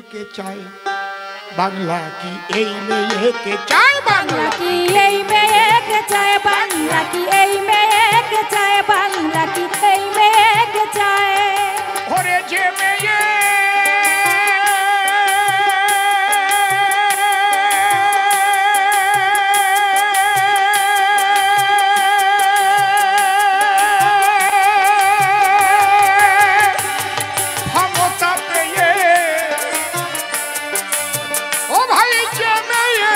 মেয়েকে চায়, বাংলা কি এই মেয়েকে চায়, বাংলা কি এই মেয়েকে চায়, বাংলা কি এই মেয়েকে চায়, বাংলা কি এই মেয়েকে চায়। ওরে যে মেয়ে ক্ষমতা পেয়ে, ও ভাই যে মেয়ে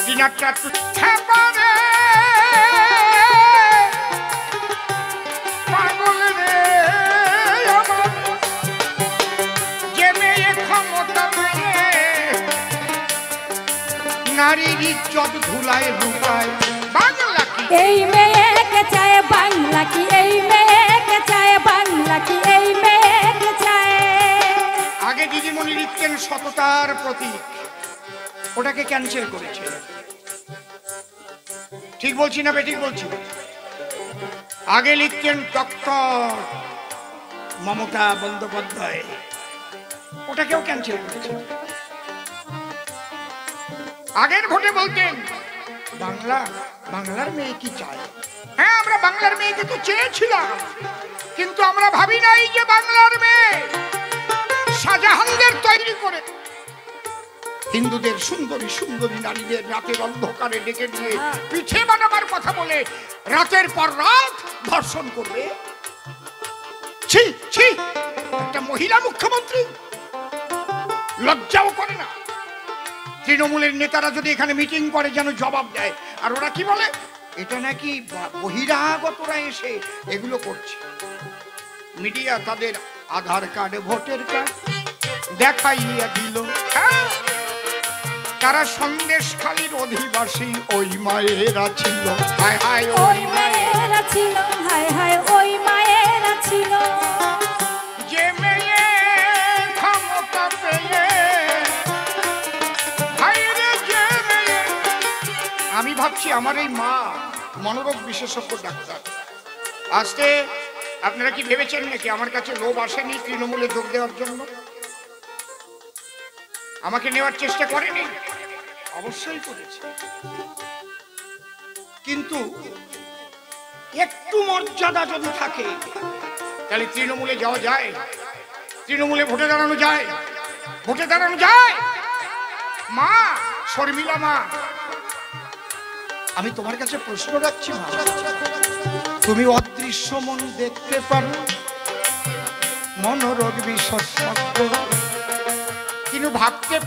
দিনাটা তুচ্ছা করে, পাগল রে আমার, যে মেয়ে ক্ষমতা পেয়ে নারীর ইজ্জত ধুলায় লুকায়, বাংলা কি এই মেয়েকে চায়, বাংলা কি এই মেয়েকে চায়, বাংলা কি এই মেয়েকে চায়। আগে দিদিমণি লিখতেন সততার প্রতীক, ওটাকে ক্যান্সেল করেছে। ঠিক বলছি না বেঠিক বলছি? আগে লিখতেন ডক্টর মমতা বন্দ্যোপাধ্যায়, ওটাকেও ক্যান্সেল করেছে। আগের ভোটে বলতেন বাংলা, বাংলার মেয়ে কি চায়। হ্যাঁ, আমরা বাংলার মেয়েকে তো চেয়েছিলাম, কিন্তু আমরা ভাবি নাই যে বাংলার মেয়ে শাহজাহানদের তৈরি করে হিন্দুদের সুন্দরী সুন্দরী নারীদের রাতের অন্ধকারে ডেকে নিয়ে পিঠে বানাবার কথা বলে রাতের পর রাত ধর্ষণ করবে। ছি ছি, একটা মহিলা মুখ্যমন্ত্রী লজ্জাও করে না। তৃণমূলের নেতারা যদি এখানে মিটিং করে যেন জবাব দেয়, আর ওরা কি বলে, এটা নাকি বহিরাগতরা এসে এগুলো করছে। মিডিয়া তাদের আধার কার্ড ভোটার কার্ড দেখাইয়া দিল। হ্যাঁ, তারা সন্দেশখালীর অধিবাসী ওই মায়েরা ছিল, হায় হায় ওই মায়েরা ছিল, হায় হায় ওই মায়েরা ছিল। যে মেয়ে ক্ষমতা পেয়ে, আমি ভাবছি আমার এই মা মনোরোগ বিশেষজ্ঞ ডাক্তার। আসতে আপনারা কি ভেবেছেন নাকি আমার কাছে লোভ আসেনি তৃণমূলে যোগ দেওয়ার জন্য? আমাকে নেওয়ার চেষ্টা করেনি? অবশ্যই করেছে, কিন্তু একটু মর্যাদা যদি থাকে তাহলে তৃণমূলে যাওয়া যায়, তৃণমূলে ভোটে দাঁড়ানো যায়, ভোটে দাঁড়ানো যায়। মা শর্মিলা মা, আমি তোমার কাছে প্রশ্ন রাখছি, মা, তুমি অদৃশ্য মন দেখতে পারো, মনোরোগ বিশেষজ্ঞ, কিন্তু ভাবতে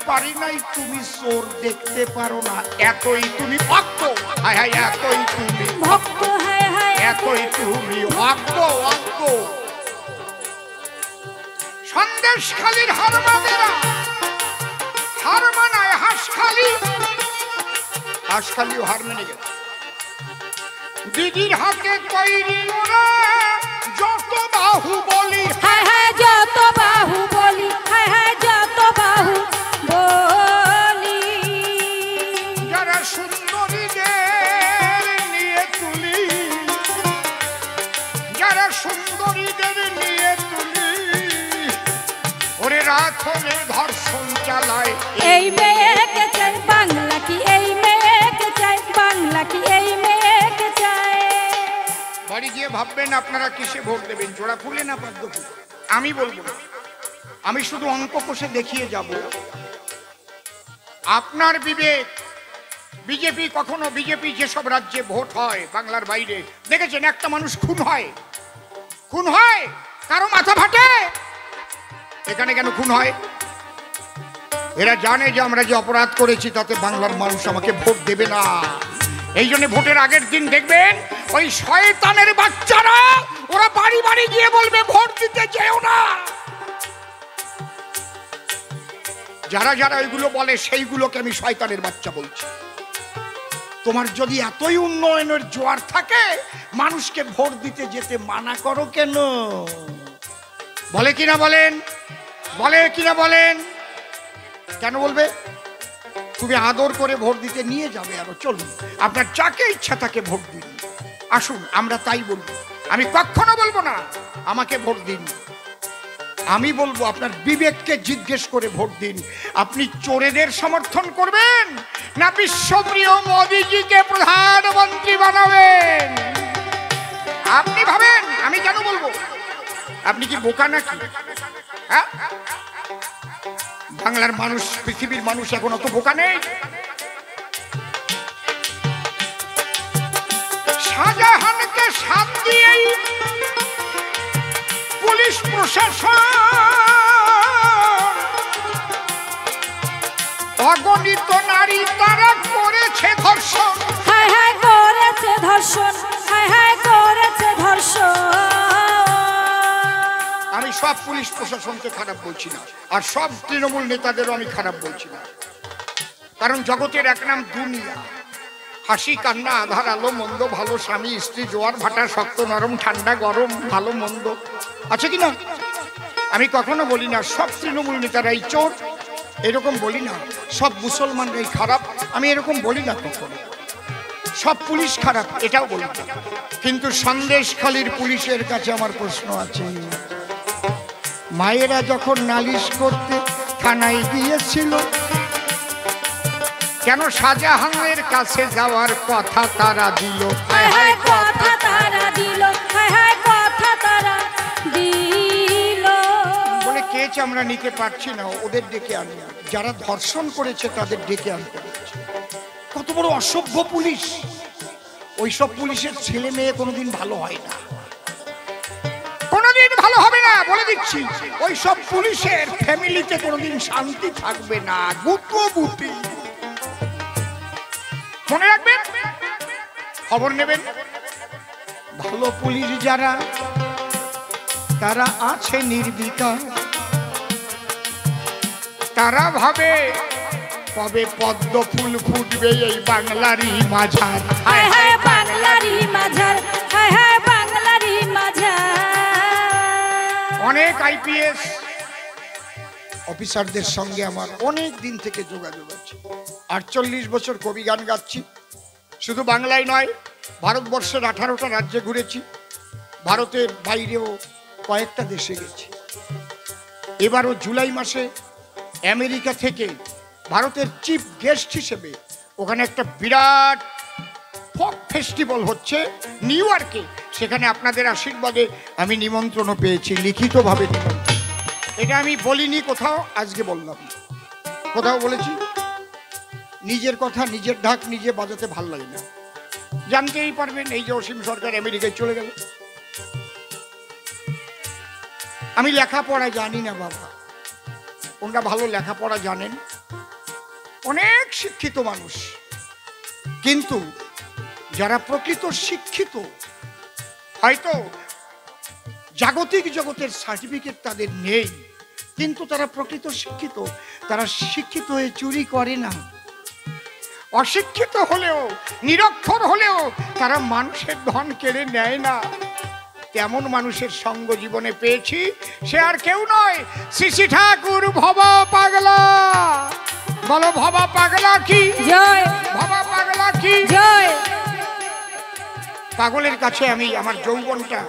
পারি নাই তুমি চোর দেখতে পারো না, এতই তুমি ভক্ত, হায় হায় এতই তুমি ভক্ত, হায় হায় এতই তুমি ভক্ত। অজ্ঞ সন্দেশখালীর হারমানেরা, হার মানায় হাঁসখালি, হাঁসখালিও হার মেনে গেছে। দিদির হাতে তৈরি ওরা যত বাহুবলী, হায় হায় যত বাহুবলী, হায় হায় যত বাহুবলী। যারা সুন্দরীদের নিয়ে তুলি, যারা সুন্দরীদের নিয়ে তুলি, ওরে রাত হলে ধর্ষণ চালায়। এই মেয়েকে চাই, বাংলা কি এই মেয়েকে চাই, বাংলা কি এই মেয়েকে চাই। বাড়ি গিয়ে ভাববেন আপনারা কিসে ভোট দেবেন, জোড়া ফুলে না পদ্ম ফুলে। আমি বলবো না, আমি শুধু অঙ্ক কষে দেখিয়ে যাব। আপনার বিবেক, বিজেপি কখনো, বিজেপি যেসব রাজ্যে ভোট হয় বাংলার বাইরে দেখেছেন একটা মানুষ খুন হয়, খুন হয়, কারো মাথা ফাটে, এখানে কেন খুন হয়? এরা জানে যে আমরা যে অপরাধ করেছি তাতে বাংলার মানুষ আমাকে ভোট দেবে না। এই জন্য ভোটের আগের দিন দেখবেন ওই শয়তানের বাচ্চারা ওরা বাড়ি বাড়ি গিয়ে বলবে ভোট দিতে যেও না। যারা যারা ওইগুলো বলে সেইগুলোকে আমি শয়তানের বাচ্চা বলছি। তোমার যদি এতই উন্নয়নের জোয়ার থাকে মানুষকে ভোট দিতে যেতে মানা করো কেন? বলে কিনা বলেন, বলে কিনা বলেন? কেন বলবে? তুমি আদর করে ভোট দিতে নিয়ে যাবে, আরো চলুন আপনার যাকে ইচ্ছা তাকে ভোট দিন, আসুন আমরা তাই বলবো। আমি কখনো বলবো না আমাকে ভোট দিন, আমি বলবো আপনার বিবেককে জিজ্ঞেস করে ভোট দিন। আপনি চোরেদের সমর্থন করবেন না বিশ্বপ্রিয় মোদিজিকে প্রধানমন্ত্রী বানাবেন? আপনি ভাবেন, আমি কেন বলবো? আপনি কি বোকা নাকি? হ্যাঁ, বাংলার মানুষ, পৃথিবীর মানুষ এখন অত বোকা নেই। শাহজাহানকে সাথ দিয়েই পুলিশ প্রশাসন অগণিত নারী তারা করেছে ধর্ষণ। হায় হায় করেছে ধর্ষণ, হায় হায় করেছে ধর্ষণ। আমি সব পুলিশ প্রশাসনকে খারাপ বলছি না, আর সব তৃণমূল নেতাদেরও আমি খারাপ বলছি না, কারণ জগতের এক নাম দুনিয়া। হাসি কান্না আধার আলো মন্দ ভালো, স্বামী স্ত্রী জোয়ার ভাটা, শক্ত নরম ঠান্ডা গরম, ভালো মন্দ আছে কিনা? আমি কখনো বলি না সব তৃণমূল নেতারাই চোর, এরকম বলি না। সব মুসলমানরাই খারাপ, আমি এরকম বলি না কখনো। সব পুলিশ খারাপ, এটাও বলি না। কিন্তু সন্দেশখালীর পুলিশের কাছে আমার প্রশ্ন আছে। মায়েরা যখন নালিশ করতে থানায় গিয়েছিল, কেন শাহজাহানের কাছে যাওয়ার কথা তারা দিল? হায় হায় কথা তারা দিল, হায় হায় কথা তারা দিল। বলে কেছ আমরা নিতে পারছি না, ওদের ডেকে আনি। যারা ধর্ষণ করেছে তাদের ডেকে আনতে হচ্ছে। কত বড় অসভ্য পুলিশ! ওইসব পুলিশের ছেলে মেয়ে কোনোদিন ভালো হয় না, কোনোদিন ভালো হবে না, বলে দিচ্ছি। ওইসব পুলিশের ফ্যামিলিতে কোনোদিন শান্তি থাকবে না, গুটি। মনে রাখবেন, খবর নেবেন। ভালো পুলিশ যারা, তারা আছে নির্বিকার, তারা ভাবে কবে পদ্ম ফুল ফুটবে এই বাংলারই মাঝার। হায় হায় বাংলারই মাঝার, হায় হায় বাংলারই মাঝার। অনেক আইপিএস অফিসারদের সঙ্গে আমার অনেক দিন থেকে যোগাযোগ আছে। 48 বছর কবি গান গাচ্ছি, শুধু বাংলায় নয়, ভারতবর্ষের 18টা রাজ্যে ঘুরেছি, ভারতের বাইরেও কয়েকটা দেশে গেছি। এবারও জুলাই মাসে আমেরিকা থেকে ভারতের চিফ গেস্ট হিসেবে ওখানে একটা বিরাট ফক ফেস্টিভ্যাল হচ্ছে নিউ ইয়র্কে। সেখানে আপনাদের আশীর্বাদে আমি নিমন্ত্রণও পেয়েছি, লিখিতভাবে নিমন্ত্রণ। এটা আমি বলিনি কোথাও, আজকে বললাম। কোথাও বলেছি? নিজের কথা নিজের ঢাক নিজে বাজাতে ভাল লাগে না। জানতেই পারবেন এই যে অসীম সরকার আমেরিকায় চলে গেল। আমি লেখাপড়া জানি না বাবা, ওনারা ভালো লেখাপড়া জানেন, অনেক শিক্ষিত মানুষ। কিন্তু যারা প্রকৃত শিক্ষিত, হয়তো জাগতিক জগতের সার্টিফিকেট তাদের নেই, কিন্তু তারা প্রকৃত শিক্ষিত, তারা শিক্ষিত হয়ে চুরি করে না। অশিক্ষিত হলেও, নিরক্ষর হলেও তারা মানুষের ধন কেড়ে নেয় না। তেমন মানুষের সঙ্গ জীবনে পেয়েছি, সে আর কেউ নয়, শ্রী ঠাকুর ভবা পাগলা। বলো ভবা পাগলা কি জয়, ভবা পাগলা কি জয়। পাগলের কাছে আমি আমার যৌবনটা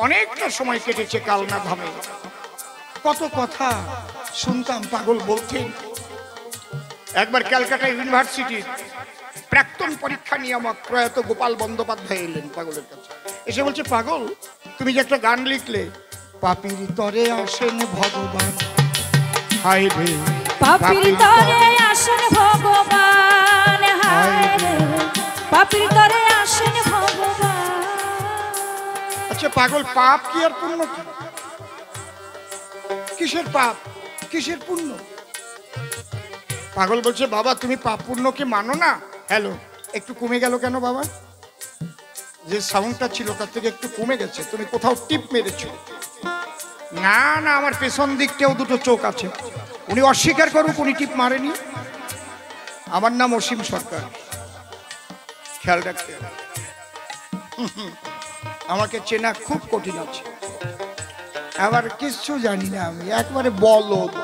অনেকটা সময় কেটেছে কালনা ধামে। কত কথা শুনতাম পাগল বলতেন। একবার ক্যালকাটা ইউনিভার্সিটির প্রাক্তন পরীক্ষা নিয়ামক প্রয়াত গোপাল বন্দ্যোপাধ্যায় এলেন পাগলের কাছে, এসে বলছে, পাগল তুমি যে একটা গান লিখলে, পাপির তরে আসেন ভগবান, হায় রে পাপির তরে আসেন ভগবান, হায় রে পাপির তরে আসেন ভগবান। আচ্ছা পাগল, পাপ কি আর পুণ্য কি? কিসের পাপ কিসের পুণ্য? পাগল বলছে, বাবা তুমি পাপ পুণ্যকে মানো না। হ্যালো, একটু কমে গেল কেন বাবা? যে সাউন্ডটা ছিল তার থেকে একটু কমে গেছে, তুমি কোথাও টিপ মেরেছো? না না, আমার পেছন দিকটাও দুটো চোখ আছে। উনি অস্বীকার করুক উনি টিপ মারেনি। আমার নাম অসীম সরকার, খেয়াল রাখতে হবে। আমাকে চেনা খুব কঠিন আছে, আবার কিছু জানি না, আমি একবারে বলদ।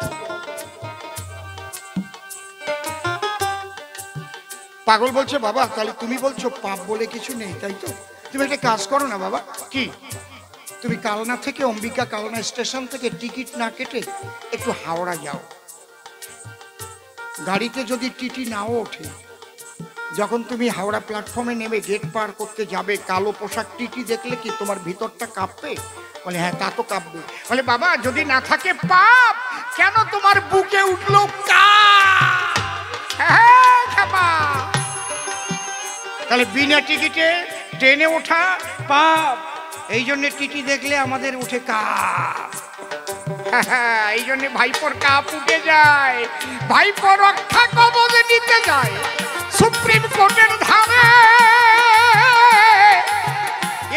পাগল বলছে, বাবা তাহলে তুমি বলছো পাপ বলে কিছু নেই, তাই তো? তুমি একটা কাজ করো না বাবা। কি? তুমি কালনা থেকে, অম্বিকা কালনা স্টেশন থেকে টিকিট না কেটে একটু হাওড়া যাও। গাড়িতে যদি টিটি নাও ওঠে, যখন তুমি হাওড়া প্ল্যাটফর্মে নেমে গেট পার করতে যাবে, কালো পোশাক টিটি দেখলে কি তোমার ভিতরটা কাঁপবে? বলে হ্যাঁ, তা তো কাঁপবে। বলে বাবা, যদি না থাকে পাপ, কেন তোমার বুকে উঠলো কাপ? তাহলে বিনা টিকিটে ট্রেনে ওঠা পাপ, এই জন্য টিটি দেখলে আমাদের উঠে কাপ। এই জন্য ভাইপোর কাপ উঠে যায়, ভাইপো রক্ষা কবচ নিতে যায় সুপ্রিম কোর্টের ধারে।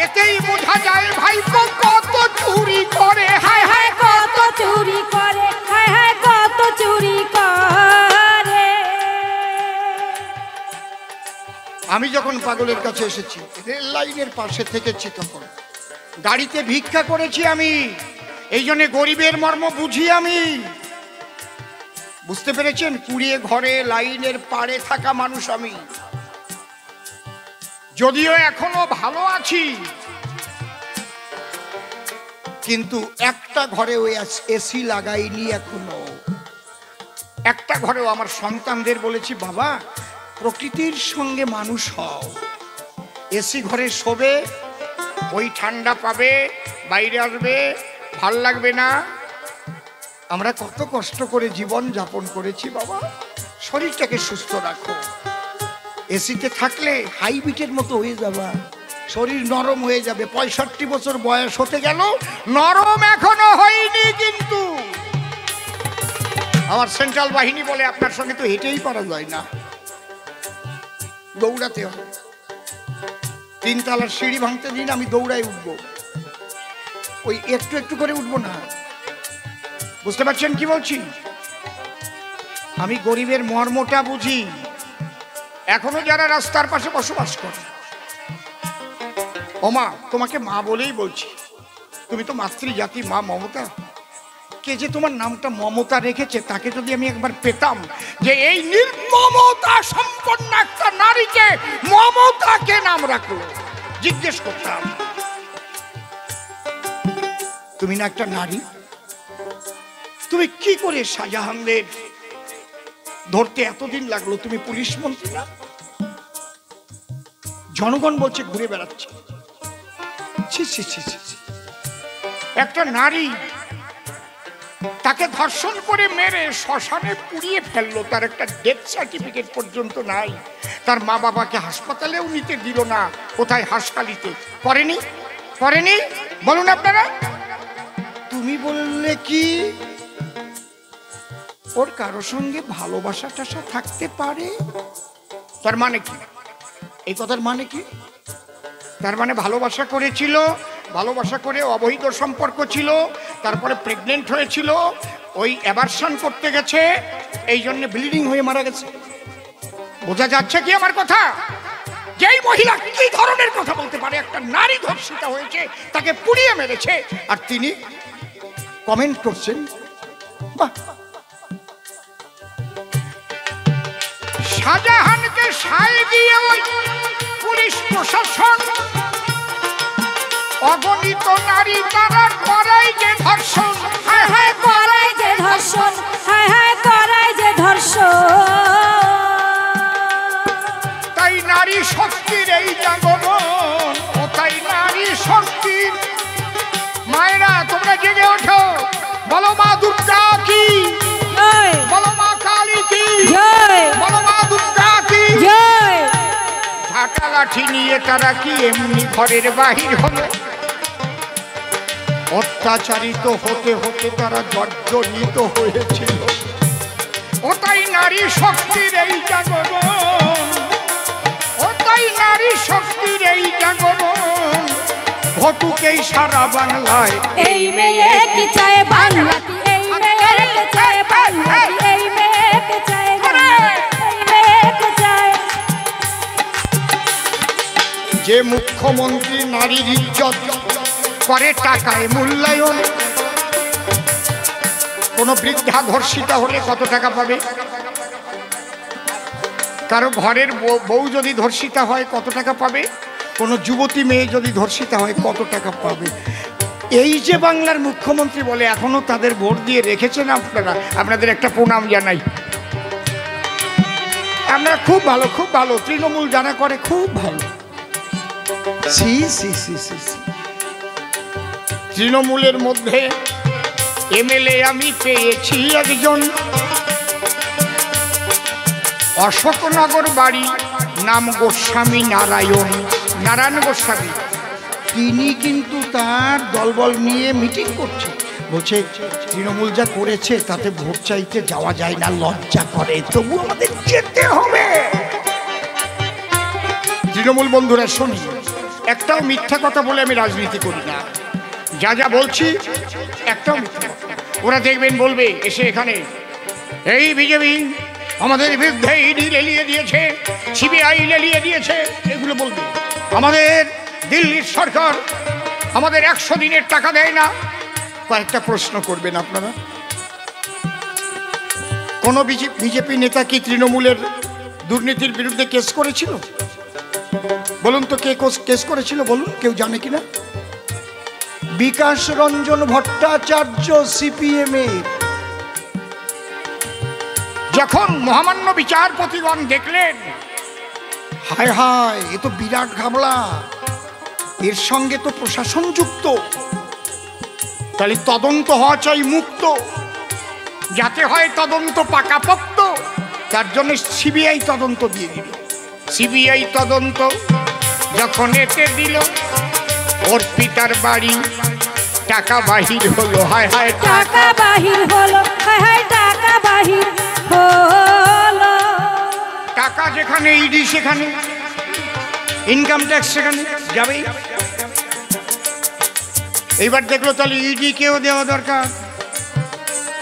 এতেই বোঝা যায় ভাইপো কত চুরি করে। হায় হায় কত চুরি করে, হায় হায় কত চুরি করে। আমি যখন পাগলের কাছে এসেছি, রেল লাইনের পাশে থেকেছি, তখন গাড়িতে ভিক্ষা করেছি আমি, এই জন্য গরিবের মর্ম বুঝি আমি। বুঝতে পেরেছেন? কুড়িয়ে ঘরে লাইনের পাড়ে থাকা মানুষ আমি। যদিও এখনো ভালো আছি, কিন্তু একটা ঘরে ওই এসি লাগাইনি এখনো। একটা ঘরেও আমার সন্তানদের বলেছি, বাবা প্রকৃতির সঙ্গে মানুষ হও। এসি ঘরে শোবে, ওই ঠান্ডা পাবে, বাইরে আসবে, ভাল লাগবে না। আমরা কত কষ্ট করে জীবন যাপন করেছি বাবা। শরীরটাকে সুস্থ রাখো। এসিতে থাকলে হাইবিটের মতো হয়ে যাবা, শরীর নরম হয়ে যাবে। 65 বছর বয়স হতে গেল, নরম এখনো হয়নি। কিন্তু আমার সেন্ট্রাল বাহিনী বলে, আপনার সঙ্গে তো হেঁটেই পারা যায় না, দৌড়াতে হবে। 3 তলার সিঁড়ি ভাঙতে দিন, আমি দৌড়াই উঠবো, ওই একটু একটু করে উঠবো না। বুঝতে পারছেন কি বলছি? আমি গরিবের মর্মটা বুঝি। এখনো যারা রাস্তার পাশে বসবাস করে, ও মা, তোমাকে মা বলেই বলছি, তুমি তো মাতৃজাতি মা মমতা। কে যে তোমার নামটা মমতা রেখেছে, তাকে যদি আমি একবার পেতাম, যে এই নির্মমতা সম্পন্ন একটা নারীকে মমতাকে নাম রাখলো, জিজ্ঞেস করতাম, তুমি না একটা নারী? তুমি কি করে শাহজাহানদের ধরতে এতদিন লাগলো? তুমি পুলিশ মন্ত্রী না? জনগণ বলছে ঘুরে বেড়াচ্ছে। ছি ছি ছি ছি। একটা নারী, তাকে ধর্ষণ করে মেরে শ্মশানে পুড়িয়ে ফেললো, তার একটা ডেথ সার্টিফিকেট পর্যন্ত নাই। তার মা বাবাকে হাসপাতালেও নিতে দিল না। কোথায়? হাসপাতালিতে। করেনি? করেনি? বলুন আপনারা। তুমি বললে কি ওর কারো সঙ্গে ভালোবাসা টাসা থাকতে পারে? তার মানে কি? এই কথার মানে কি? তার মানে ভালোবাসা করেছিল, ভালোবাসা করে অবৈধ সম্পর্ক ছিল, তারপরে প্রেগনেন্ট হয়েছিল, ওই অ্যাবারশন করতে গেছে, এই জন্য ব্লিডিং হয়ে মারা গেছে। বোঝা যাচ্ছে কি আমার কথা? যেই মহিলা কি ধরনের কথা বলতে পারে? একটা নারী ধর্ষিতা হয়েছে, তাকে পুড়িয়ে মেরেছে, আর তিনি কমেন্ট করছেন। বাহ! শাহজাহানকে সায় দিয়ে ওই পুলিশ প্রশাসন, অগণিত নারী তারা করাই যে ধর্ষণ। হায় হায় করাই যে ধর্ষণ, হায় হায় করাই যে ধর্ষণ। তাই নারী শক্তির এই জাগরণ, ও তাই নারী শক্তির। মায়েরা তোমরা জেগে ওঠো, বলো মা দুর্গা কি, বলো মা কালী কি, বলো মা দুর্গা কি। ঝাঁটা লাঠি নিয়ে তারা কি এমনি ঘরের বাহির হলো? অত্যাচারিত হতে হতে তারা জর্জরিত হয়েছিল। ও তাই নারী শক্তির এই জাগরণ, ও তাই নারী শক্তির এই জাগরণ। ঘটুকেই সারা বাংলায়, এই মেয়েকে চায় বাংলা কি, এই মেয়েকে চায় বাংলা কি, এই মেয়েকে চায় বাংলা, এই মেয়েকে চায়। যে মুখ্যমন্ত্রী নারীর ইজ্জত করে টাকায় মূল্যায়ন, কোন বৃদ্ধা ধর্ষিতা হলে কত টাকা পাবে? কারো ঘরের বউ যদি ধর্ষিতা হয় কত টাকা পাবে? কোনো যুবতী মেয়ে যদি ধর্ষিতা হয় কত টাকা পাবে। এই যে বাংলার মুখ্যমন্ত্রী বলে এখনো তাদের ভোট দিয়ে রেখেছেন আপনারা, আপনাদের একটা প্রণাম জানাই। আপনারা খুব ভালো, খুব ভালো, তৃণমূল যারা করে খুব ভালো। সি সি সি সি সি তৃণমূলের মধ্যে এমএলএ আমি পেয়েছি একজন, অশোকনগর বাড়ি, নাম গোস্বামী নারায়ণ, নারায়ণ গোস্বামী। তিনি কিন্তু তার দলবল নিয়ে মিটিং করছে, বলছে তৃণমূল যা করেছে তাতে ভোট চাইতে যাওয়া যায় না, লজ্জা করে, তবু আমাদের যেতে হবে। তৃণমূল বন্ধুরা শুনি, একটাও মিথ্যা কথা বলে আমি রাজনীতি করি না, যা যা বলছি একটাও মিথ্যা কথা। ওরা দেখবেন বলবে এসে এখানে, এই বিজেপি আমাদের বিরুদ্ধে ইডি লেলিয়ে দিয়েছে, সিবিআই লেলিয়ে দিয়েছে, এগুলো বলবে। আমাদের দিল্লির সরকার আমাদের 100 দিনের টাকা দেয় না। কয়েকটা প্রশ্ন করবেন আপনারা, কোন বিজেপি নেতা কি তৃণমূলের দুর্নীতির বিরুদ্ধে কেস করেছিল? বলুন তো, কে কেস করেছিল বলুন, কেউ জানে কিনা? বিকাশ রঞ্জন ভট্টাচার্য সিপিএম এর। যখন মহামান্য বিচারপতিগণ দেখলেন হায় হায় এ তো বিরাট ঘাবলা, এর সঙ্গে তো প্রশাসন যুক্ত, তাহলে তদন্ত হওয়া চাই মুক্ত, যাতে হয় তদন্ত পাকাপোক্ত, তার জন্য সিবিআই তদন্ত দিয়ে দিল। সিবিআই তদন্ত যখন এতে দিল, ওর পিতার বাড়ি টাকা বাহির হলো, হায় হায় টাকা বাহির হলো, হায় হায় টাকা বাহির হলো। টাকা যেখানে ইডি সেখানে, ইনকাম ট্যাক্স সেখানে যাবেই। এইবার দেখলো তাহলে ইডি কেও দেওয়া দরকার,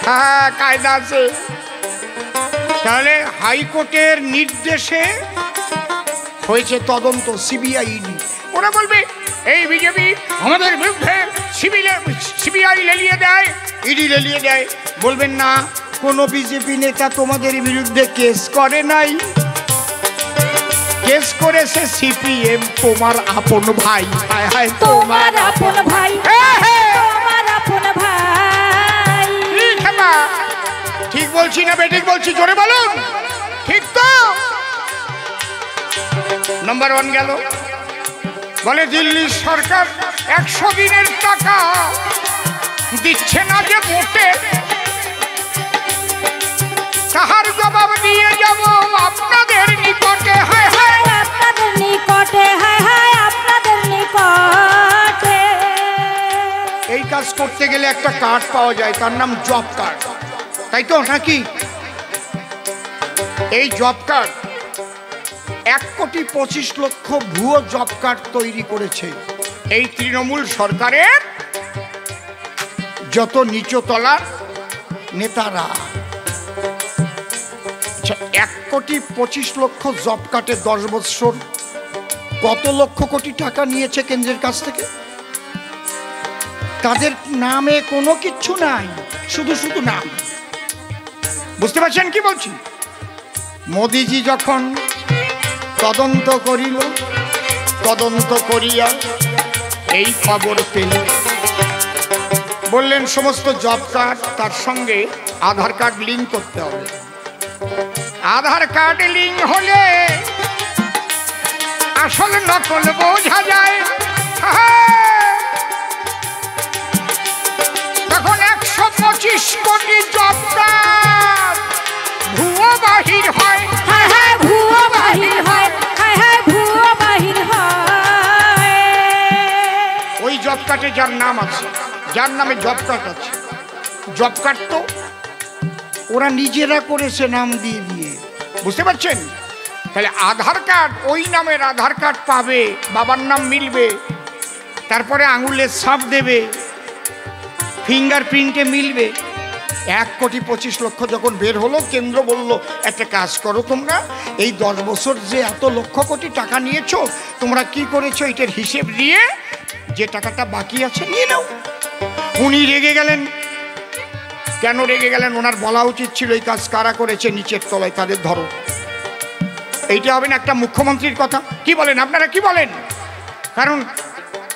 হ্যাঁ কায়দা আছে। তাহলে হাইকোর্টের নির্দেশে হয়েছে তদন্ত, সিবিআই ইডি। ওরা বলবে এই বিজেপি আমাদের বিরুদ্ধে সিবিআই লেলিয়ে দেয়, ইডি লেলিয়ে দেয়। বলবেন না, কোনো বিজেপি নেতা তোমাদের বিরুদ্ধে কেস করে নাই, কেস করেছে সিপিএম, তোমার আপন ভাই। হায় হায় তোমার আপন ভাই, তোমার আপন ভাই। ঠিক বলছি না বেঠিক বলছি, জোরে বলুন, ঠিক তো? নাম্বার 1 গেল। বলে দিল্লির সরকার 100 দিনের টাকা দিচ্ছে না যে মোটে, তাহার জবাব দিয়ে যাব আপনাদের নিকটে। হায় হায় আপনাদের নিকটে, হায় হায় আপনাদের নিকটে। এই কাজ করতে গেলে একটা কার্ড পাওয়া যায়, তার নাম জব কার্ড, তাই তো নাকি? এই জব কার্ড 1,25,00,000 ভুয়ো জব কার্ড তৈরি করেছে এই তৃণমূল সরকারের যত নিচতলার নেতারা। 1,25,00,000 জব কার্ডে 10 বছর কত লক্ষ কোটি টাকা নিয়েছে কেন্দ্রের কাছ থেকে? তাদের নামে কোনো কিচ্ছু নাই, শুধু শুধু নাম। বুঝতে পারছেন কি বলছি? মোদিজি যখন তদন্ত করিল, তদন্ত করিয়া এই খবর পেল, বললেন সমস্ত জব কার্ড তার সঙ্গে আধার কার্ড লিঙ্ক করতে হবে। আধার কার্ড লিঙ্ক হলে আসল নকল বোঝা যায়। তখন 125 কোটি জব কার্ড ভুয়ো বাহির হয়। হায় হায় ভুয়ো বাহির হয়, হায় হায় ভুয়ো বাহির হয়। ওই জব কার্ডে যার নাম আছে, যার নামে জব কার্ড আছে, জব কার্ড তো ওরা নিজেরা করেছে নাম দিয়ে দিয়ে। বুঝতে পারছেন? তাহলে আধার কার্ড, ওই নামের আধার কার্ড পাবে, বাবার নাম মিলবে, তারপরে আঙুলের ছাপ দেবে, ফিঙ্গারপ্রিন্টে মিলবে। 1,25,00,000 যখন বের হলো, কেন্দ্র বলল একটা কাজ করো তোমরা, এই 10 বছর যে এত লক্ষ কোটি টাকা নিয়েছো, তোমরা কি করেছো এটার হিসেব দিয়ে যে টাকাটা বাকি আছে নিয়ে নাও। উনি রেগে গেলেন। কেন রেগে গেলেন? ওনার বলা উচিত ছিল এই কাজ কারা করেছে, নিচের তলায় তাদের ধরো। এইটা হবে না একটা মুখ্যমন্ত্রীর কথা? কি বলেন আপনারা, কি বলেন? কারণ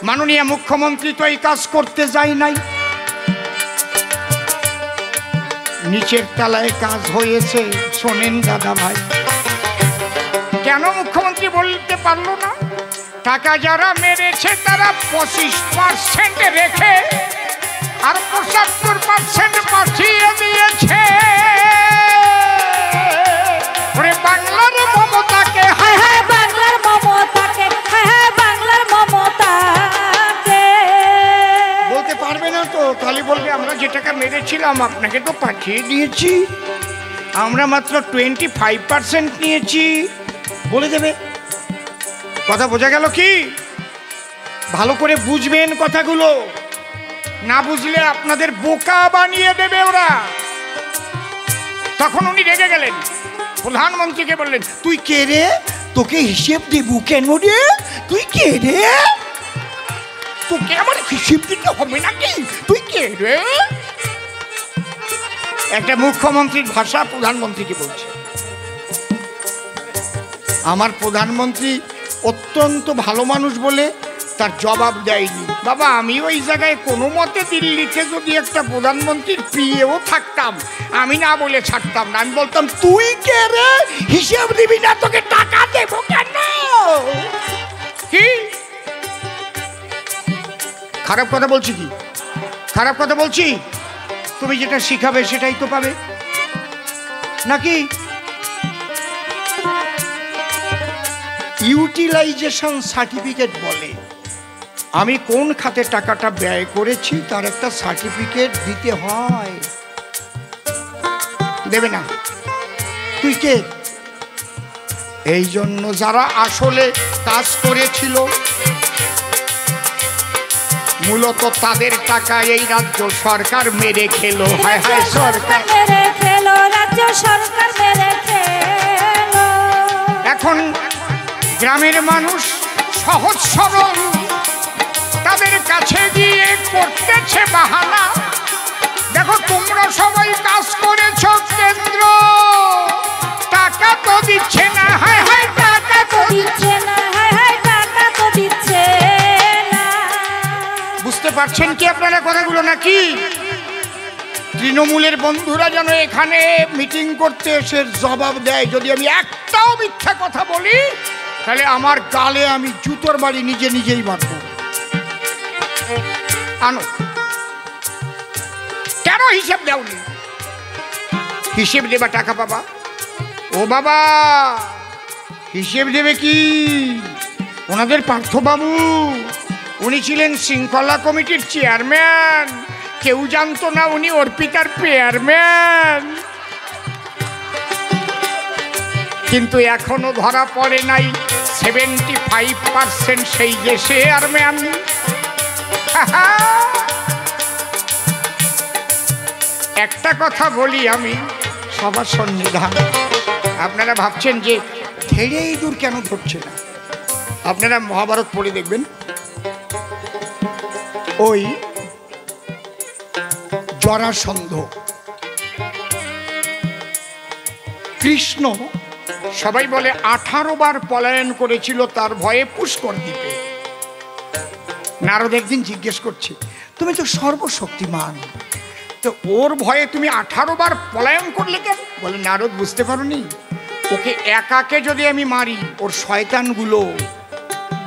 মাননীয় মুখ্যমন্ত্রী তো এই কাজ করতে যায় নাই, নিচের তলায় কাজ হয়েছে। শোনেন দাদা ভাই, কেন মুখ্যমন্ত্রী বলতে পারলো না? টাকা যারা মেরেছে তারা 25% রেখে আর 75% পাঠিয়ে দিয়েছে। বাংলার মমতাকে, হায় হায় বাংলার মমতাকে, হায় হায় বাংলার মমতাকে। বলতে পারবে না তো, খালি বলবে আমরা যে টাকা মেরেছিলাম আপনাকে তো পাঠিয়ে দিয়েছি, আমরা মাত্র 25% নিয়েছি, বলে দেবে। কথা বোঝা গেল কি? ভালো করে বুঝবেন কথাগুলো, না বুঝলে আপনাদের বোকা বানিয়ে দেবে ওরা। তখন উনি রেগে গেলেন, প্রধানমন্ত্রীকে বললেন, তুই কে রে, তোকে হিসেব দেবো কেন রে, তুই কে রে, তোকে আমার হিসেব দিতে হবে নাকি, তুই কে রে? একটা মুখ্যমন্ত্রীর ভাষা প্রধানমন্ত্রীকে বলছে। আমার প্রধানমন্ত্রী অত্যন্ত ভালো মানুষ বলে তার জবাব দেয়নি। বাবা, আমি ওই জায়গায় কোনো মতে দিল্লিতে যদি একটা প্রধানমন্ত্রীর পিএও থাকতাম, আমি না বলে ছাড়তাম না, আমি বলতাম তুই কে রে, হিসেব দিবি না, তোকে টাকা দেব কেন? কি খারাপ কথা বলছি? কি খারাপ কথা বলছি? তুমি যেটা শিখাবে সেটাই তো পাবে নাকি? ইউটিলাইজেশন সার্টিফিকেট বলে, আমি কোন খাতে টাকাটা ব্যয় করেছি তার একটা সার্টিফিকেট দিতে হয়। দেবে না? তুই কে? এই জন্য যারা আসলে কাজ করেছিল মূলত তাদের টাকা এই রাজ্য সরকার মেরে খেলো। হায় হায়, সরকার মেরে খেলো, রাজ্য সরকার মেরে খেলো। এখন গ্রামের মানুষ সহজ সরল, তাদের কাছে গিয়ে করতেছে বাহানা, দেখো তোমরা সবাই কাজ করেছ, কেন্দ্র টাকা তো দিচ্ছে না। হায় হায়, টাকা তো দিচ্ছে না, হায় হায় টাকা তো দিচ্ছে না। বুঝতে পারছেন কি আপনারা কথাগুলো নাকি? তৃণমূলের বন্ধুরা যেন এখানে মিটিং করতে এসে জবাব দেয়, যদি আমি একটাও মিথ্যা কথা বলি তাহলে আমার গালে আমি জুতোর বাড়ি নিজেই মারব। আনো, কেন হিসেব দেওনি? হিসেব দেবা, টাকা পাবা। ও বাবা, হিসেব দেবে কি? ওনাদের পার্থবাবু, উনি ছিলেন শৃঙ্খলা কমিটির চেয়ারম্যান, কেউ জানতো না উনি অর্পিতার চেয়ারম্যান। কিন্তু এখনো ধরা পড়ে নাই 75% সেই যে চেয়ারম্যান। একটা কথা বলি আমি সবার সন্নিধান, আপনারা ভাবছেন যে ধেড়ে ইঁদুর কেন ধরছে না? আপনারা মহাভারত পড়ে দেখবেন, ওই জরাসন্ধ কৃষ্ণ সবাই বলে 18 বার পলায়ন করেছিল তার ভয়ে পুষ্কর দ্বীপে। নারদ একদিন জিজ্ঞেস করছে, তুমি তো সর্বশক্তিমান, তো ওর ভয়ে তুমি 18 বার পলায়ন করলে কেন? বলে, নারদ বুঝতে পারোনি, ওকে একাকে যদি আমি মারি ওর শয়তানগুলো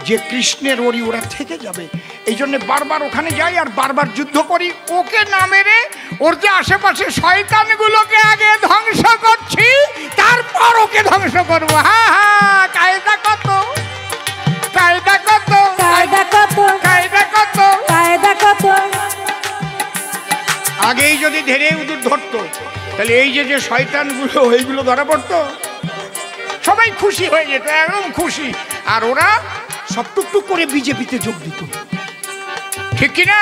যে কৃষ্ণের ওরা থেকে যাবে, এই জন্য বারবার ওখানে যাই আর বারবার যুদ্ধ করি। ওকে না মেরে ওর যে আশেপাশে শয়তানগুলোকে আগে ধ্বংস করছি, তারপর ওকে ধ্বংস করবো। হ্যাঁ হ্যাঁ, কায়দা কত, কায়দা কত, কায়দা কত, কায়দা কত, কায়দা কত। আগেই যদি ধেড়ে উদুর ধরতো তাহলে এই যে শয়তানগুলো এইগুলো ধরা পড়তো, সবাই খুশি হয়ে যেত, একদম খুশি, আর ওরা সব টুকটুক করে বিজেপিতে যোগ দিত। ঠিক কিনা?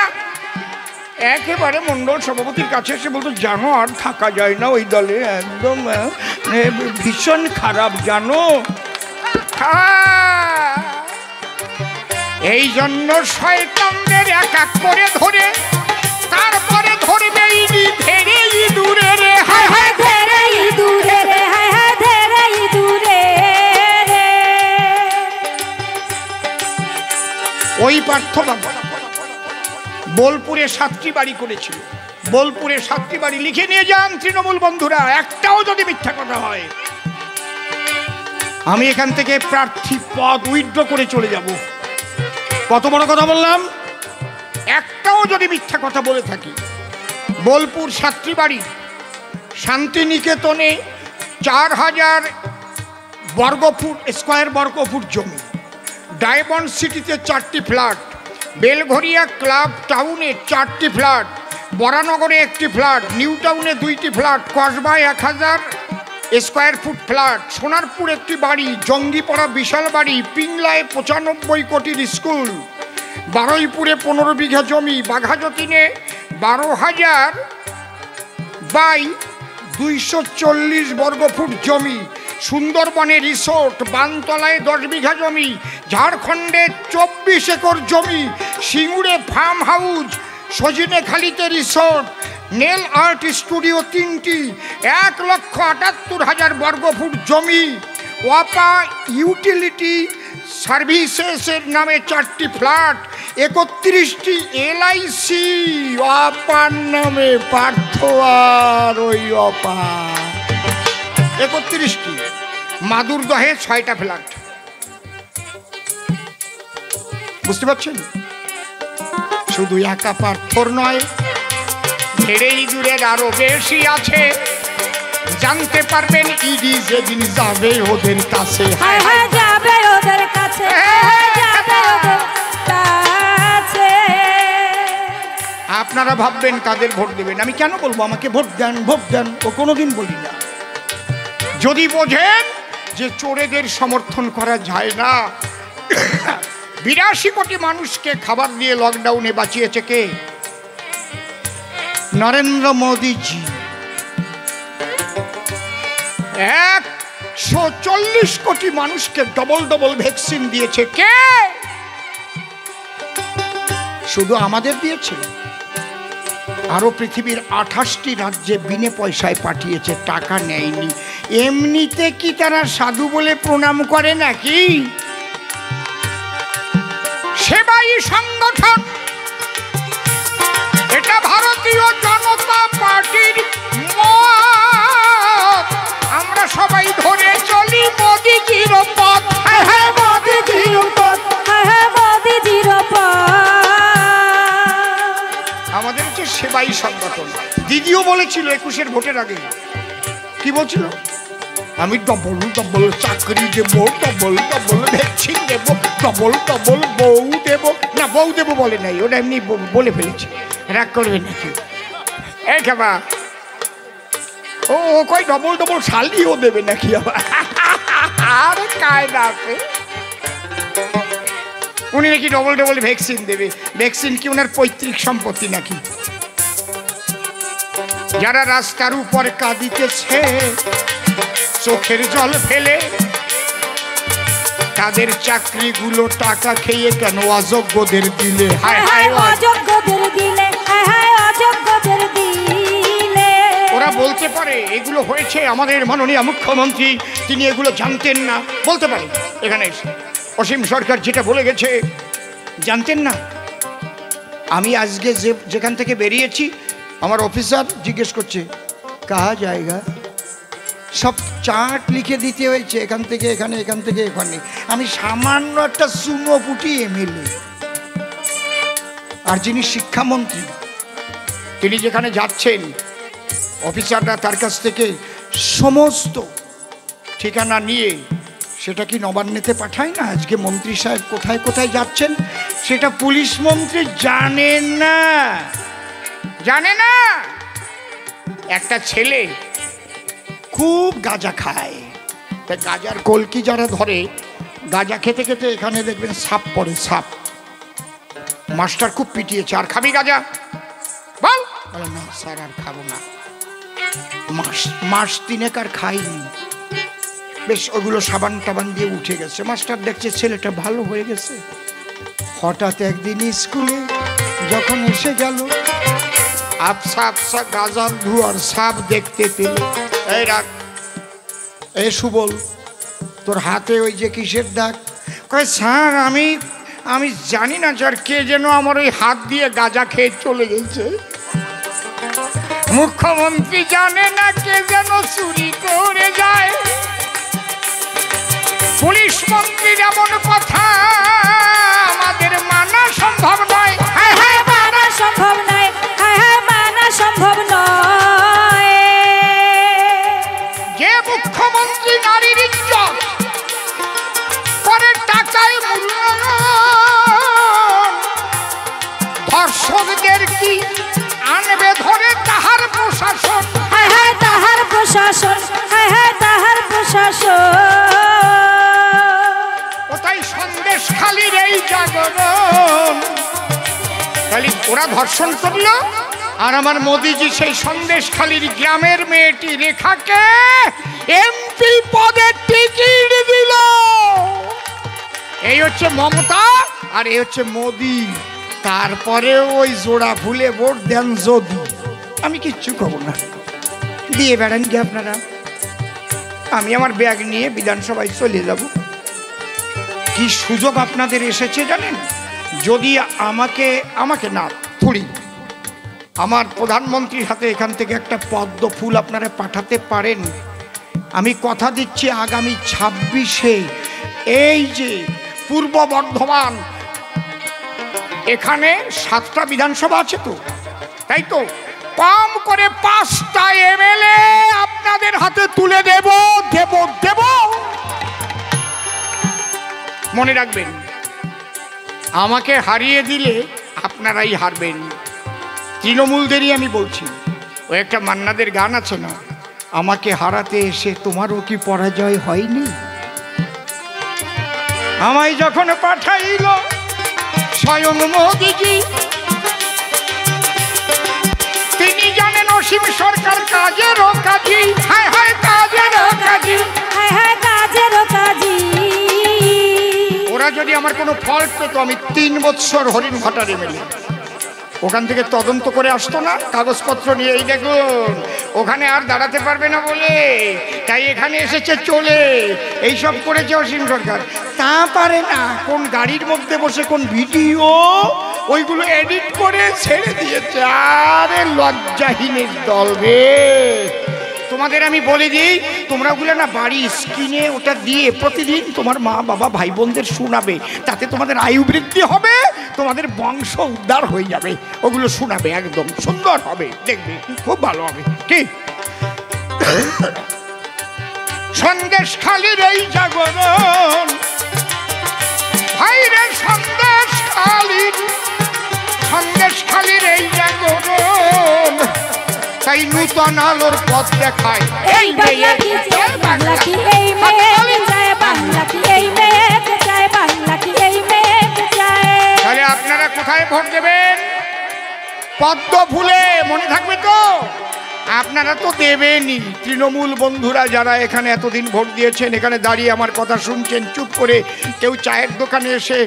একেবারে মন্ডল সভাপতির কাছে এসে বলতো, জানো আর থাকা যায় না ওই দলে, একদম ভীষণ খারাপ জানো। এই জন্য শয়তানদের এক এক করে ধরে তারপরে ধরবে ধেড়ে ইঁদুরে রে। হায় হায়, ধেড়ে ইঁদুরে রে, হায় হায় ধেড়ে ইঁদুরে রে। পার্থবাবু বোলপুরে 7টি বাড়ি করেছিল। বোলপুরে 7টি বাড়ি লিখে নিয়ে যান তৃণমূল বন্ধুরা, একটাও যদি মিথ্যা কথা হয় আমি এখান থেকে প্রার্থী পদ উইথড্র করে চলে যাব। কত বড় কথা বললাম? একটাও যদি মিথ্যা কথা বলে থাকি। বোলপুর 7টি বাড়ি, শান্তিনিকেতনে 4000 স্কয়ার বর্গফুট জমি, ডায়মন্ড সিটিতে 4টি ফ্ল্যাট, বেলঘরিয়া ক্লাব টাউনে 4টি ফ্ল্যাট, বরানগরে 1টি ফ্ল্যাট, নিউ টাউনে 2টি ফ্ল্যাট, কসবায় 1000 স্কয়ার ফুট ফ্ল্যাট, সোনারপুর 1টি বাড়ি, জঙ্গিপাড়া বিশাল বাড়ি, পিংলায় 95 কোটির স্কুল, বারুইপুরে 15 বিঘা জমি, বাঘাযতীনে 12,000 বাই 240 বর্গফুট জমি, সুন্দরবনে রিসোর্ট, বানতলায় 10 বিঘা জমি, ঝাড়খণ্ডে 24 একর জমি, সিঙ্গুরে ফার্ম হাউস, সজিনেখালিতে রিসোর্ট, নেল আর্ট স্টুডিও 3টি, 1,78,000 বর্গফুট জমি, ওয়াপা ইউটিলিটি সার্ভিসেসের নামে 4টি ফ্ল্যাট, 31টি LIC ওয়াপার নামে, পার্থ আর ওই ওয়াপা 31টি, মাদুরদহে 6টা ফ্ল্যাট। বুঝতে পারছেন? শুধু একা পার্থর নয়, ঢেরেই দূরের আরো বেশি আছে। জানতে পারবেন ইডি যেদিন যাবে ওদের কাছে, যাবে ওদের কাছে, যাবে ওদের কাছে। আপনারা ভাববেন কাদের ভোট দেবেন। আমি কেন বলবো আমাকে ভোট দেন ভোট দেন, ও কোনোদিন বলি না। যদি বোঝেন যে চোরেদের সমর্থন করা যায় না। 82 কোটি মানুষকে খাবার দিয়ে লকডাউনে বাঁচিয়েছে কে? নরেন্দ্র মোদীজি। 140 কোটি মানুষকে ডবল ভ্যাকসিন দিয়েছে কে? শুধু আমাদের দিয়েছে, আরো পৃথিবীর 28টি রাজ্যে বিনে পয়সায় পাঠিয়েছে, টাকা নেয়নি। এমনিতে কি তারা সাধু বলে প্রণাম করে নাকি? সেবাই সংগঠন, এটা ভারতীয় জনতা পার্টির মত। আমরা সবাই ধরে চলি মোদিজির পথ, মোদিজির পথ, মোদিজির আমাদের হচ্ছে সেবাই সংগঠন। দিদিও বলেছিল 21-এর ভোটের আগে, কি বলছিল? আমি ডবল চাকরি দেব, ডবল ভ্যাকসিন দেব, ডবল বউ দেব। না, বউ দেব বলে নাই, ওটা এমনি বলে ফেলেছে, রাগ করবেন নাকি? এই খাবা ও কই ডবল শালিও দেবে নাকি আবার? আরে কায়দা আছে। উনি নাকি ডবল ভ্যাকসিন দেবে। ভ্যাকসিন কি ওনার পৈতৃক সম্পত্তি নাকি? যারা রাস্তার উপর কাঁদিতেছে চোখের জল ফেলে, তাদের চাকরিগুলো টাকা খেয়ে কেন অযোগ্যদের দিলে? হায় হায় অযোগ্যদের দিলে, হায় অযোগ্যদের দিলে। ওরা বলতে পারে এগুলো হয়েছে আমাদের মাননীয় মুখ্যমন্ত্রী, তিনি এগুলো জানতেন না, বলতে পারে। এখানে অসীম সরকার যেটা বলে গেছে জানতেন না। আমি আজকে যেখান থেকে বেরিয়েছি আমার অফিসার জিজ্ঞেস করছে কাহা জায়গা, সব চার্ট লিখে দিতে হয়েছে, এখান থেকে এখানে, এখান থেকে এখানে। আমি সামান্য একটা চুনোপুটি MLA, আর যিনি শিক্ষামন্ত্রী তিনি যেখানে যাচ্ছেন অফিসাররা তার কাছ থেকে সমস্ত ঠিকানা নিয়ে সেটা কি নবান্নেতে পাঠায় না? আজকে মন্ত্রী সাহেব কোথায় কোথায় যাচ্ছেন সেটা পুলিশ মন্ত্রী জানেন না, জানে না। একটা ছেলে খুব গাঁজা খায়, তাই গাঁজার কলকি যারা ধরে, গাঁজা খেতে খেতে এখানে দেখবেন সাপ পড়ে, সাপ। মাস্টার খুব পিটিয়েছে, আর খাবি গাঁজা? বল। বলে না স্যার আর খাবো না। মাস 3 আর খাইনি, বেশ ওগুলো সাবান টাবান দিয়ে উঠে গেছে। মাস্টার দেখছে ছেলেটা ভালো হয়ে গেছে। হঠাৎ একদিন স্কুলে যখন এসে গেল, আবসা আবসা গাজার ধোয়ার সাপ দেখতে পেল। এই রাখ, এই সুবল তোর হাতে ওই যে কিসের দাগ? কয় স্যার আমি জানি না স্যার, কে যেন আমার ওই হাত দিয়ে গাঁজা খেয়ে চলে গেছে। মুখ্যমন্ত্রী জানে না কে যেন চুরি করে যায়। পুলিশ মন্ত্রীর এমন কথা আমাদের মানা সম্ভব নয়। হায় হায় মানা সম্ভব নয়, হায় হায় মানা সম্ভব নয়। যে মুখ্যমন্ত্রী নারীর ইজ্জত করে টাকায় মূল্যায়ন, ধর্ষকদের কি আনবে ধরে তাহার প্রশাসন। হায় হায় তাহার প্রশাসন, হায় হায় তাহার প্রশাসন। কোথায় সন্দেশখালির এই জাগরণ। খালি ওরা ধর্ষণ করলো, আর আমার মোদিজি সেই সন্দেশখালির গ্রামের মেয়েটি রেখাকে এমপি পদের টিকিট দিল। এই হচ্ছে মমতা আর এই হচ্ছে মোদি। তারপরে ওই জোড়া ফুলে ভোট দেন যদি। আমি কিচ্ছু করব না, দিয়ে বেড়ান কি আপনারা। আমি আমার ব্যাগ নিয়ে বিধানসভায় চলে যাব। কি সুযোগ আপনাদের এসেছে জানেন? যদি আমাকে না থুড়ি, আমার প্রধানমন্ত্রীর হাতে এখান থেকে একটা পদ্ম ফুল আপনারা পাঠাতে পারেন, আমি কথা দিচ্ছি আগামী 26-এ এই যে পূর্ব বর্ধমান, এখানে 7টা বিধানসভা আছে তো, তাই তো, কম করে 5টা এমএলএ আপনাদের হাতে তুলে দেব। মনে রাখবেন, আমাকে হারিয়ে দিলে আপনারাই হারবেন। তৃণমূলদেরই আমি বলছি। ওই একটা মান্নাদের গান আছে না, আমাকে হারাতে এসে তোমারও কি পরাজয় হয়নি। আমায় যখন পাঠাইল স্বয়ং মোদিজি, তিনি জানেন অসীম সরকার কাজেরও কাজী। হায় হায় কাজেরও কাজী, হায় হায় কাজেরও কাজী। ওরা যদি আমার কোনো ফল্ট পেত, আমি 3 বছর হরিণ ঘাটার এমএলএ, ওখান থেকে তদন্ত করে আসতো না কাগজপত্র নিয়ে। এই দেখুন, ওখানে আর দাঁড়াতে পারবে না বলে তাই এখানে এসেছে চলে। এইসব করেছে অসীম সরকার, তা পারে না। কোন গাড়ির মধ্যে বসে কোন ভিডিও ওইগুলো এডিট করে ছেড়ে দিয়েছে। আরে লজ্জাহীনের দল রে। তোমাদের আমি বলে দিই, তোমরা ওগুলো না বাড়ি স্ক্রিনে ওটা দিয়ে প্রতিদিন তোমার মা বাবা ভাই বোনদের শোনাবে, তাতে তোমাদের আয়ু বৃদ্ধি হবে, তোমাদের বংশ উদ্ধার হয়ে যাবে। ওগুলো শোনাবে, একদম সুন্দর হবে, দেখবে খুব ভালো হবে। কি সন্দেশখালির এই জাগরণ, ভাইরে সন্দেশখালির এই জাগরণ, তাই নূতন আলোর পথ দেখায় এই বাংলাটি চায়, বাংলাটি এই মেয়েকে চায়, বাংলাটি এই মেয়েকে চায়, বাংলাটি এই মেয়েকে চায়। তাহলে আপনারা কোথায় ভোট দেবেন? পদ্ম ফুলে, মনে থাকবে তো। আপনারা তো দেবেনই। তৃণমূল বন্ধুরা যারা এখানে এতদিন ভোট দিয়েছেন, এখানে দাঁড়িয়ে আমার কথা শুনছেন চুপ করে, কেউ চায়ের দোকানে এসে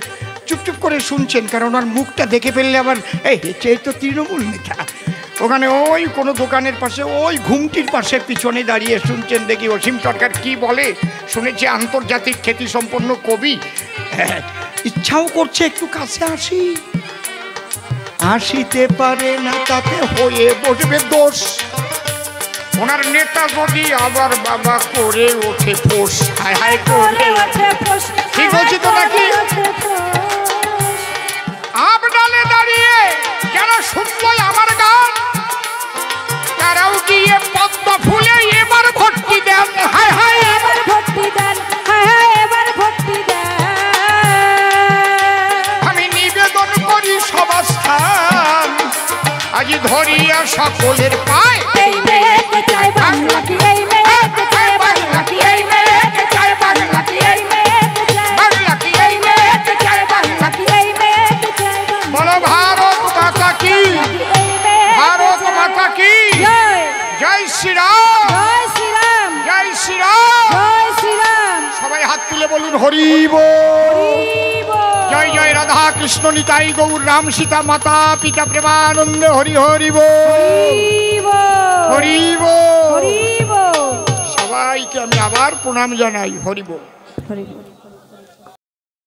চুপচুপ করে শুনছেন, কারণ ওনার মুখটা দেখে ফেললে আবার এই তো তৃণমূল নেতা। ওখানে ওই কোনো দোকানের পাশে ওই ঘুমটির পাশে পিছনে দাঁড়িয়ে শুনছেন, দেখি অসীম সরকার কি বলে। শুনেছি আন্তর্জাতিক খ্যাতি সম্পন্ন কবি। ইচ্ছাও করছে একটু কাছে আসিতে পারে না, তাতে হয়ে বসবে দোষ। ওনার নেতা যদি আবার বাবা করে ওঠে ফোস। হায় হায় করে ওঠে ফোস। ঠিক বলছি তো নাকি? আপনালে দাঁড়িয়ে যারা শুনবো আমার গান, তারাও গিয়ে পদ্ম ফুলে এবার ভর্তি দেন। হায় হায় এবার ভর্তি দেন, হায় হায় এবার ভর্তি দেন। আমি নিবেদন করি সবাস্থান, আজি ধরিয়া সকলের পায়। এই মেয়েকে চায়, বাংলাটি এই মেয়েকে চায়, বাংলাটি এই মেয়েকে চায়, বাংলাটি এই মেয়েকে চায়, বাংলাটি এই মেয়েকে চায়, বাংলাটি এই মেয়েকে চায়। বলো ভারত মাতা কি, ভারত মাতা কি জয়, জয় শ্রীরাম, জয় শ্রীরাম, জয় শ্রীরাম। জয় শ্রীরাম। সবাই হাত তুলে বলুন হরি বল। জয় জয় রাধা কৃষ্ণ নিতাই গৌর রাম সীতা মাতা পিতা প্রেমানন্দ হরি হরি বল, হরি বল। সবাইকে আমি আবার প্রণাম জানাই। হরি বল।